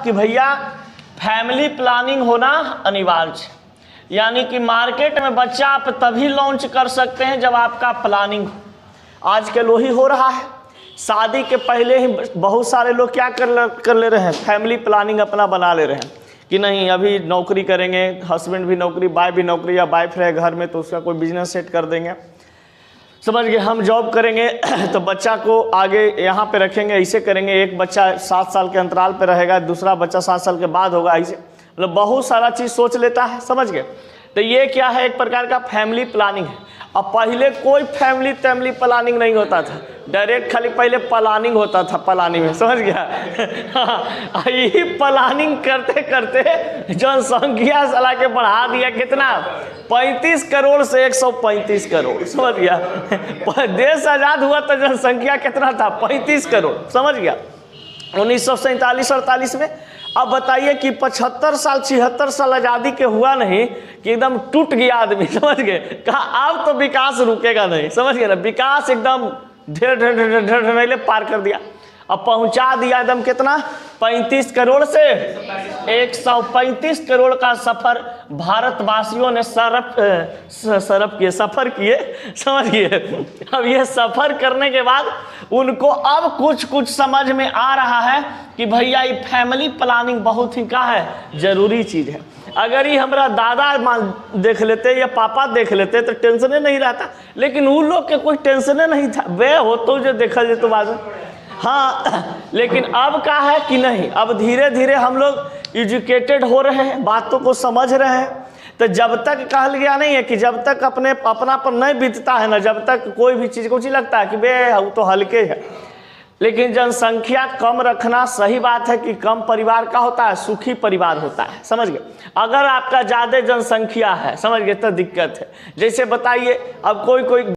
कि भैया family planning होना अनिवार्य है। यानी कि मार्केट में बच्चा आप तभी लॉन्च कर सकते हैं जब आपका प्लानिंग हो। आजकल वही हो रहा है, शादी के पहले ही बहुत सारे लोग क्या कर ले रहे हैं, फैमिली प्लानिंग अपना बना ले रहे हैं कि नहीं अभी नौकरी करेंगे, हस्बैंड भी नौकरी, वाइफ भी नौकरी, या वाइफ रहे घर में तो उसका कोई बिजनेस सेट कर देंगे, समझ गए, हम जॉब करेंगे तो बच्चा को आगे यहाँ पे रखेंगे, ऐसे करेंगे, एक बच्चा 7 साल के अंतराल पे रहेगा, दूसरा बच्चा 7 साल के बाद होगा, ऐसे मतलब बहुत सारा चीज़ सोच लेता है, समझ गए। तो ये क्या है, एक प्रकार का फैमिली प्लानिंग है। अब पहले कोई फैमिली प्लानिंग नहीं होता था, डायरेक्ट खाली पहले प्लानिंग होता था, प्लानिंग में, समझ गया। यही प्लानिंग करते करते जनसंख्या साला के बढ़ा दिया कितना, 35 करोड़ से 135 करोड़, समझ गया। देश आज़ाद हुआ तो जनसंख्या कितना था, 35 करोड़, समझ गया, 1947-48 में। अब बताइए कि 75 साल 76 साल आज़ादी के हुआ नहीं कि एकदम टूट गया आदमी, समझ गए, कहा अब तो विकास रुकेगा नहीं, समझ गए ना, विकास एकदम ढेर पार कर दिया। अब पहुंचा दिया एकदम कितना, 35 करोड़ से 135 करोड़ का सफ़र भारतवासियों ने सफ़र किए, समझिए। अब ये सफ़र करने के बाद उनको अब कुछ समझ में आ रहा है कि भैया ये फैमिली प्लानिंग बहुत ही क्या है, ज़रूरी चीज़ है। अगर ये हमारा दादा देख लेते या पापा देख लेते तो टेंशन नहीं रहता, लेकिन उन लोग के कोई टेंशन नहीं था, वे हो तो जो देखा जाए तो बाद में, हाँ। लेकिन अब क्या है कि नहीं, अब धीरे धीरे हम लोग एजुकेटेड हो रहे हैं, बातों को समझ रहे हैं। तो जब तक कहा गया नहीं है कि जब तक अपना पर नहीं बीतता है ना, जब तक कोई भी चीज़ को लगता है कि बे वो तो हल्के है। लेकिन जनसंख्या कम रखना सही बात है कि कम परिवार का होता है, सुखी परिवार होता है, समझ गए। अगर आपका ज़्यादा जनसंख्या है, समझ गए, तो दिक्कत है। जैसे बताइए अब कोई